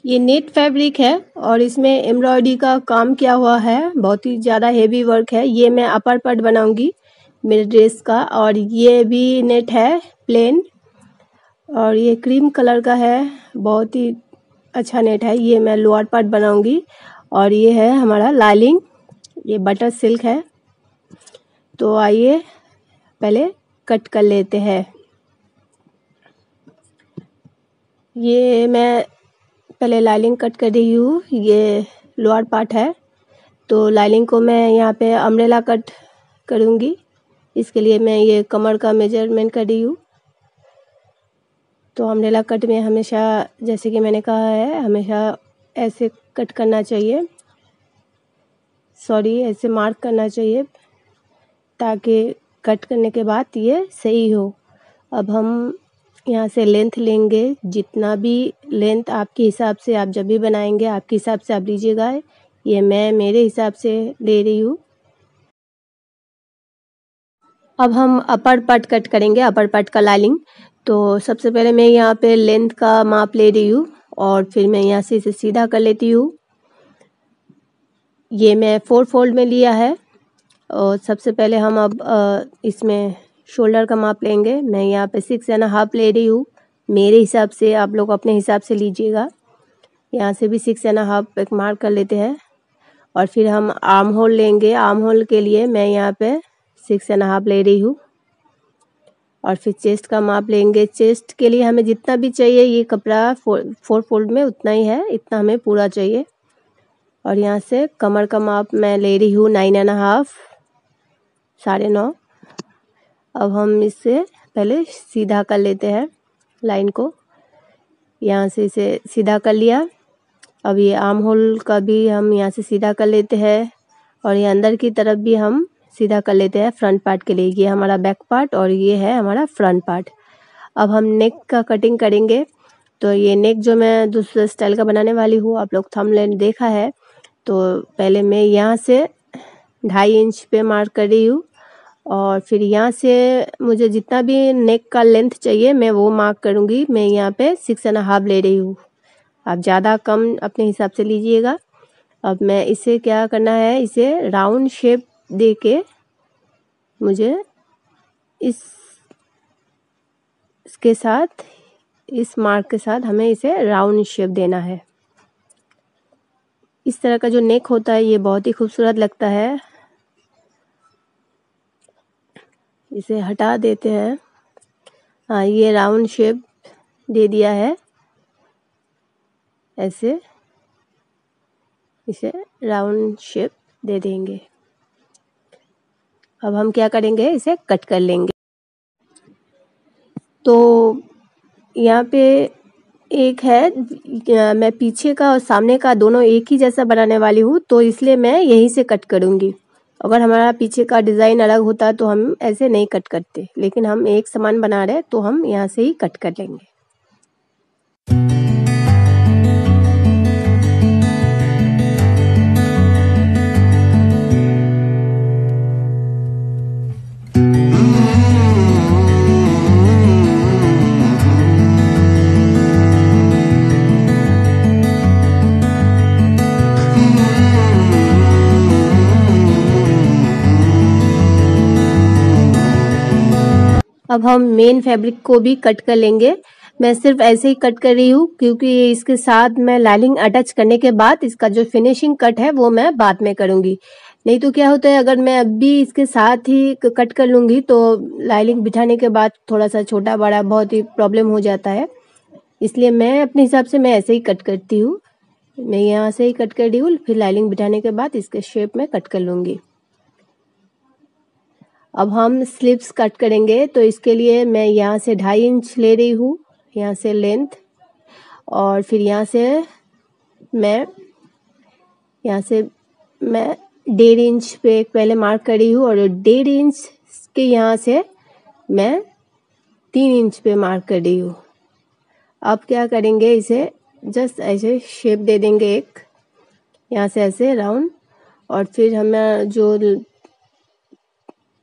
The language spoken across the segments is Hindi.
ये नेट फैब्रिक है और इसमें एम्ब्रॉयडरी का काम किया हुआ है, बहुत ही ज़्यादा हेवी वर्क है। ये मैं अपर पार्ट बनाऊंगी मेरे ड्रेस का। और ये भी नेट है प्लेन और ये क्रीम कलर का है, बहुत ही अच्छा नेट है। ये मैं लोअर पार्ट बनाऊंगी। और ये है हमारा लाइनिंग, ये बटर सिल्क है। तो आइए पहले कट कर लेते हैं। ये मैं पहले लाइनिंग कट कर रही हूँ। ये लोअर पार्ट है, तो लाइनिंग को मैं यहाँ पे अम्ब्रेला कट करूँगी। इसके लिए मैं ये कमर का मेजरमेंट कर रही हूँ। तो अम्ब्रेला कट में हमेशा, जैसे कि मैंने कहा है, हमेशा ऐसे कट करना चाहिए, ऐसे मार्क करना चाहिए ताकि कट करने के बाद ये सही हो। अब हम यहाँ से लेंथ लेंगे, जितना भी लेंथ आपके हिसाब से, आप जब भी बनाएंगे आपके हिसाब से आप लीजिएगा। ये मैं मेरे हिसाब से ले रही हूँ। अब हम अपर पार्ट कट करेंगे, अपर पार्ट का लाइनिंग। तो सबसे पहले मैं यहाँ पे लेंथ का माप ले रही हूँ और फिर मैं यहाँ से इसे सीधा कर लेती हूँ। ये मैं 4 फोल्ड में लिया है। और सबसे पहले हम अब इसमें शोल्डर का माप लेंगे। मैं यहाँ पे 6.5 ले रही हूँ मेरे हिसाब से, आप लोग अपने हिसाब से लीजिएगा। यहाँ से भी 6.5 एक मार्क कर लेते हैं। और फिर हम आर्म होल लेंगे। आर्म होल के लिए मैं यहाँ पे 6.5 ले रही हूँ। और फिर चेस्ट का माप लेंगे। चेस्ट के लिए हमें जितना भी चाहिए, ये कपड़ा 4 फोल्ड में उतना ही है, इतना हमें पूरा चाहिए। और यहाँ से कमर का माप मैं ले रही हूँ 9.5, 9.5। अब हम इससे पहले सीधा कर लेते हैं लाइन को। यहाँ से इसे सीधा कर लिया। अब ये आर्म होल का भी हम यहाँ से सीधा कर लेते हैं और ये अंदर की तरफ भी हम सीधा कर लेते हैं फ्रंट पार्ट के लिए। ये हमारा बैक पार्ट और ये है हमारा फ्रंट पार्ट। अब हम नेक का कटिंग करेंगे। तो ये नेक जो मैं दूसरे स्टाइल का बनाने वाली हूँ, आप लोग थंबनेल देखा है। तो पहले मैं यहाँ से 2.5 इंच पे मार्क कर रही हूँ और फिर यहाँ से मुझे जितना भी नेक का लेंथ चाहिए मैं वो मार्क करूँगी। मैं यहाँ पे 6.5 ले रही हूँ, आप ज़्यादा कम अपने हिसाब से लीजिएगा। अब मैं इसे क्या करना है, इसे राउंड शेप दे के मुझे इसके साथ, इस मार्क के साथ हमें इसे राउंड शेप देना है। इस तरह का जो नेक होता है ये बहुत ही खूबसूरत लगता है। इसे हटा देते हैं। हाँ, ये राउंड शेप दे दिया है। ऐसे इसे राउंड शेप दे देंगे। अब हम क्या करेंगे, इसे कट कर लेंगे। तो यहाँ पे एक है, मैं पीछे का और सामने का दोनों एक ही जैसा बनाने वाली हूँ, तो इसलिए मैं यहीं से कट करूँगी। अगर हमारा पीछे का डिज़ाइन अलग होता तो हम ऐसे नहीं कट करते, लेकिन हम एक समान बना रहे तो हम यहाँ से ही कट कर लेंगे। अब हम मेन फैब्रिक को भी कट कर लेंगे। मैं सिर्फ ऐसे ही कट कर रही हूँ क्योंकि इसके साथ मैं लाइनिंग अटैच करने के बाद इसका जो फिनिशिंग कट है वो मैं बाद में करूँगी। नहीं तो क्या होता है, अगर मैं अभी इसके साथ ही कट कर लूँगी तो लाइनिंग बिठाने के बाद थोड़ा सा छोटा बड़ा बहुत ही प्रॉब्लम हो जाता है। इसलिए मैं अपने हिसाब से मैं ऐसे ही कट करती हूँ। मैं यहाँ से ही कट कर रही हूँ, फिर लाइनिंग बिठाने के बाद इसके शेप में कट कर लूँगी। अब हम स्लीव्स कट करेंगे। तो इसके लिए मैं यहाँ से 2.5 इंच ले रही हूँ, यहाँ से लेंथ। और फिर यहाँ से मैं 1.5 इंच पे पहले मार्क कर रही हूँ और 1.5 इंच के यहाँ से मैं 3 इंच पे मार्क कर रही हूँ। अब क्या करेंगे, इसे जस्ट ऐसे शेप दे देंगे एक, यहाँ से ऐसे राउंड। और फिर हमें जो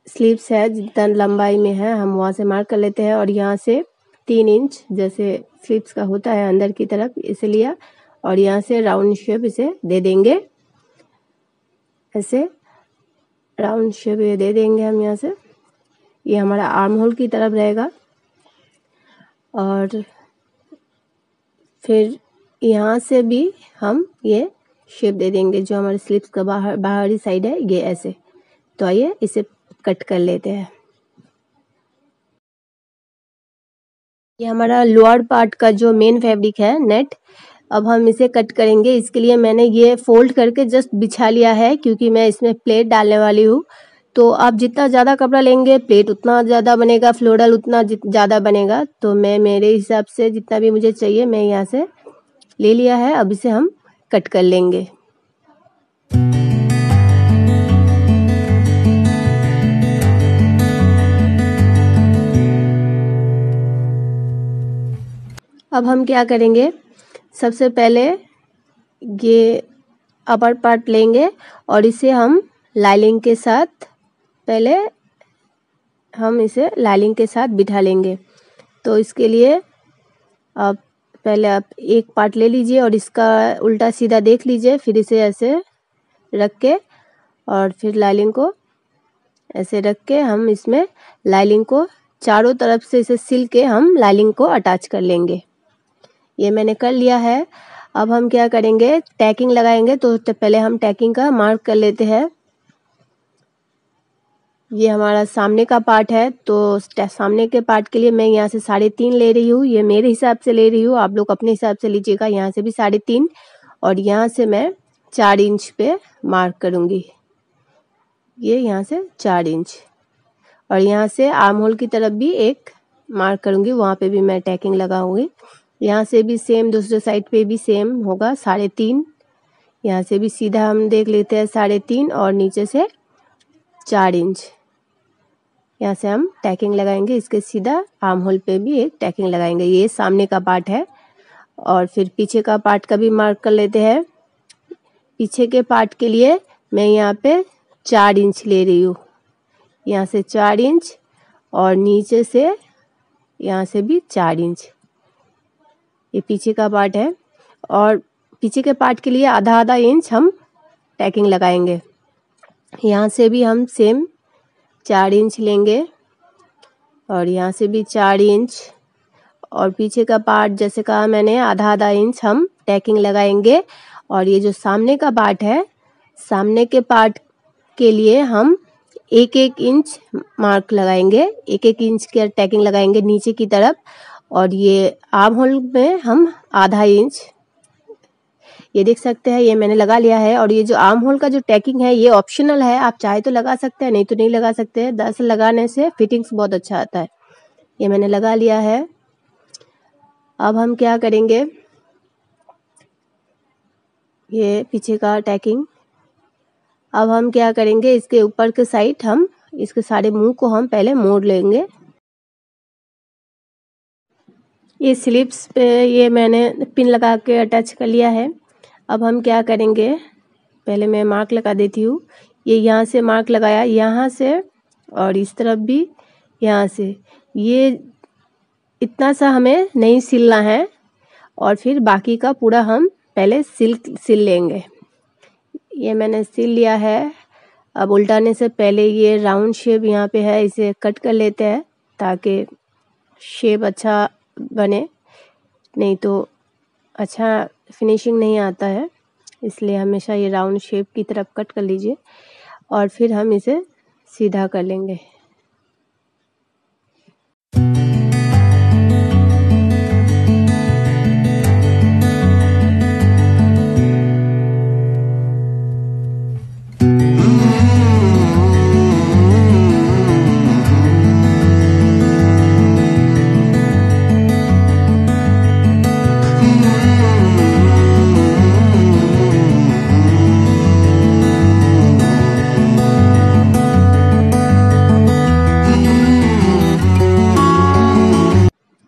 स्लीव्स है जितना लंबाई में है हम वहाँ से मार्क कर लेते हैं और यहाँ से 3 इंच जैसे स्लीव्स का होता है अंदर की तरफ इसे लिया और यहाँ से राउंड शेप इसे दे देंगे, ऐसे राउंड शेप ये दे देंगे हम यहाँ से। ये हमारा आर्म होल की तरफ रहेगा। और फिर यहाँ से भी हम ये शेप दे देंगे, जो हमारे स्लीव्स का बाहरी साइड है ये ऐसे। तो आइए इसे कट कर लेते हैं। ये हमारा लोअर पार्ट का जो मेन फैब्रिक है नेट, अब हम इसे कट करेंगे। इसके लिए मैंने ये फोल्ड करके जस्ट बिछा लिया है, क्योंकि मैं इसमें प्लेट डालने वाली हूँ। तो आप जितना ज़्यादा कपड़ा लेंगे प्लेट उतना ज़्यादा बनेगा, फ्लोरल उतना ज़्यादा बनेगा। तो मैं मेरे हिसाब से जितना भी मुझे चाहिए मैं यहाँ से ले लिया है। अब इसे हम कट कर लेंगे। अब हम क्या करेंगे, सबसे पहले ये अपर पार्ट लेंगे और इसे हम लाइनिंग के साथ, पहले हम इसे लाइनिंग के साथ बिठा लेंगे। तो इसके लिए आप पहले आप एक पार्ट ले लीजिए और इसका उल्टा सीधा देख लीजिए, फिर इसे ऐसे रख के और फिर लाइनिंग को ऐसे रख के हम इसमें लाइनिंग को चारों तरफ से इसे सिल के हम लाइनिंग को अटैच कर लेंगे। ये मैंने कर लिया है। अब हम क्या करेंगे, टैकिंग लगाएंगे। तो पहले हम टैकिंग का मार्क कर लेते हैं। ये हमारा सामने का पार्ट है, तो सामने के पार्ट के लिए मैं यहाँ से 3.5 ले रही हूँ। ये मेरे हिसाब से ले रही हूँ, आप लोग अपने हिसाब से लीजिएगा। यहाँ से भी 3.5 और यहाँ से मैं 4 इंच पे मार्क करूँगी। ये यहाँ से 4 इंच और यहाँ से आर्म होल की तरफ भी एक मार्क करूँगी, वहाँ पे भी मैं टैकिंग लगाऊंगी। यहाँ से भी सेम, दूसरे साइड पे भी सेम होगा 3.5। यहाँ से भी सीधा हम देख लेते हैं 3.5 और नीचे से 4 इंच यहाँ से हम टैकिंग लगाएंगे। इसके सीधा आर्म होल पे भी एक टैकिंग लगाएंगे। ये सामने का पार्ट है। और फिर पीछे का पार्ट का भी मार्क कर लेते हैं। पीछे के पार्ट के लिए मैं यहाँ पे 4 इंच ले रही हूँ, यहाँ से 4 इंच और नीचे से यहाँ से भी 4 इंच। ये पीछे का पार्ट है और पीछे के पार्ट के लिए आधा इंच हम टैकिंग लगाएंगे। यहाँ से भी हम सेम 4 इंच लेंगे और यहाँ से भी 4 इंच और पीछे का पार्ट जैसे कहा मैंने आधा इंच हम टैकिंग लगाएंगे। और ये जो सामने का पार्ट है, सामने के पार्ट के लिए हम 1-1 इंच मार्क लगाएंगे, 1-1 इंच की टैकिंग लगाएंगे नीचे की तरफ। और ये आर्म होल में हम आधा इंच, ये देख सकते हैं, ये मैंने लगा लिया है। और ये जो आर्म होल का जो टैकिंग है ये ऑप्शनल है, आप चाहे तो लगा सकते हैं, नहीं तो नहीं लगा सकते हैं। दरअसल लगाने से फिटिंग्स बहुत अच्छा आता है। ये मैंने लगा लिया है। अब हम क्या करेंगे, ये पीछे का टैकिंग, अब हम क्या करेंगे, इसके ऊपर के साइड हम इसके सारे मुंह को हम पहले मोड़ लेंगे। ये स्लिप्स पे ये मैंने पिन लगा के अटैच कर लिया है। अब हम क्या करेंगे, पहले मैं मार्क लगा देती हूँ। ये यहाँ से मार्क लगाया, यहाँ से और इस तरफ भी यहाँ से, ये इतना सा हमें नहीं सिलना है और फिर बाकी का पूरा हम पहले सिल लेंगे। ये मैंने सिल लिया है। अब उल्टाने से पहले ये राउंड शेप यहाँ पे है, इसे कट कर लेते हैं ताकि शेप अच्छा बने, नहीं तो अच्छा फिनिशिंग नहीं आता है। इसलिए हमेशा ये राउंड शेप की तरफ कट कर लीजिए और फिर हम इसे सीधा कर लेंगे।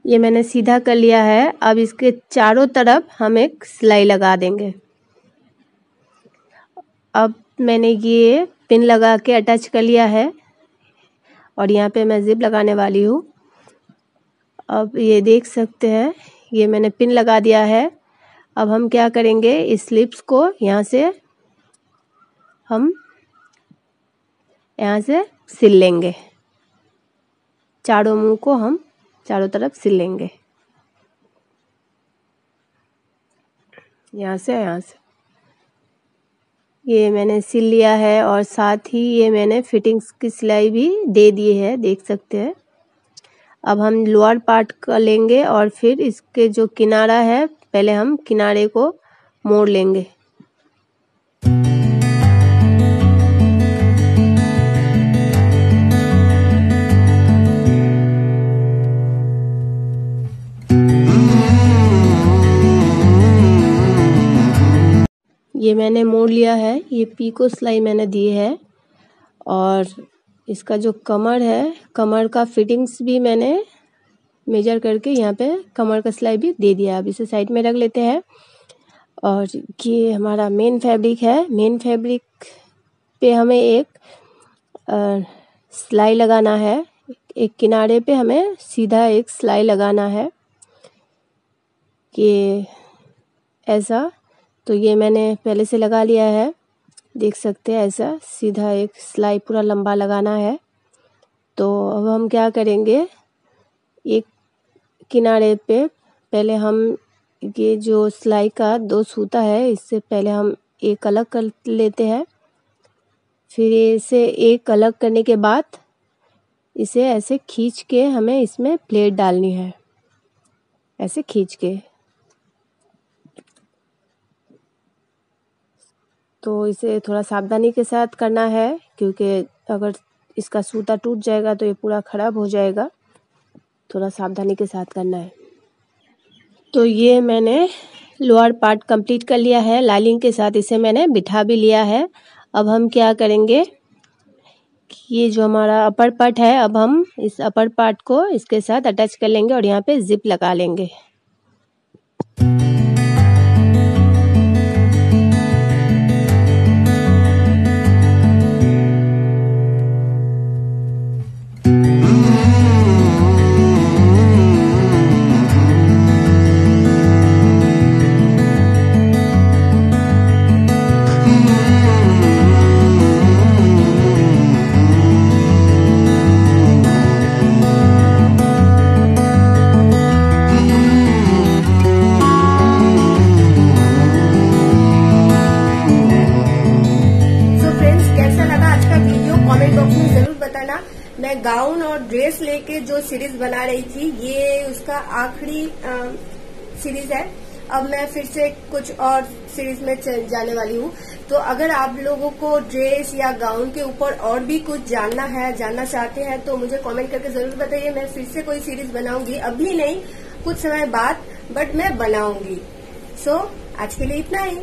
ये मैंने सीधा कर लिया है। अब इसके चारों तरफ हम एक सिलाई लगा देंगे। अब मैंने ये पिन लगा के अटैच कर लिया है और यहाँ पे मैं जिप लगाने वाली हूँ। अब ये देख सकते हैं, ये मैंने पिन लगा दिया है। अब हम क्या करेंगे, इस स्लिप्स को यहाँ से हम यहाँ से सिल लेंगे। चारों मुंह को हम चारों तरफ सिल लेंगे, यहाँ से। ये मैंने सिल लिया है और साथ ही ये मैंने फिटिंग्स की सिलाई भी दे दी है, देख सकते हैं। अब हम लोअर पार्ट का लेंगे और फिर इसके जो किनारा है, पहले हम किनारे को मोड़ लेंगे। ये मैंने मोड़ लिया है, ये पीको सिलाई मैंने दी है और इसका जो कमर है, कमर का फिटिंग्स भी मैंने मेजर करके यहाँ पे कमर का सिलाई भी दे दिया। अब इसे साइड में रख लेते हैं। और ये हमारा मेन फैब्रिक है। मेन फैब्रिक पे हमें एक सिलाई लगाना है, एक किनारे पे हमें सीधा एक सिलाई लगाना है, ये ऐसा। तो ये मैंने पहले से लगा लिया है, देख सकते हैं। ऐसा सीधा एक सिलाई पूरा लंबा लगाना है। तो अब हम क्या करेंगे, एक किनारे पे पहले हम ये जो सिलाई का 2 सूता है, इससे पहले हम एक अलग कर लेते हैं। फिर इसे एक अलग करने के बाद इसे ऐसे खींच के हमें इसमें प्लेट डालनी है, ऐसे खींच के। तो इसे थोड़ा सावधानी के साथ करना है, क्योंकि अगर इसका सूता टूट जाएगा तो ये पूरा ख़राब हो जाएगा। थोड़ा सावधानी के साथ करना है। तो ये मैंने लोअर पार्ट कंप्लीट कर लिया है, लाइनिंग के साथ इसे मैंने बिठा भी लिया है। अब हम क्या करेंगे, ये जो हमारा अपर पार्ट है, अब हम इस अपर पार्ट को इसके साथ अटैच कर लेंगे और यहाँ पे जिप लगा लेंगे। मैं गाउन और ड्रेस लेके जो सीरीज बना रही थी, ये उसका आखिरी सीरीज है। अब मैं फिर से कुछ और सीरीज में जाने वाली हूँ। तो अगर आप लोगों को ड्रेस या गाउन के ऊपर और भी कुछ जानना चाहते हैं तो मुझे कमेंट करके जरूर बताइए। मैं फिर से कोई सीरीज बनाऊंगी, अभी नहीं, कुछ समय बाद, बट मैं बनाऊंगी। सो आज के लिए इतना ही।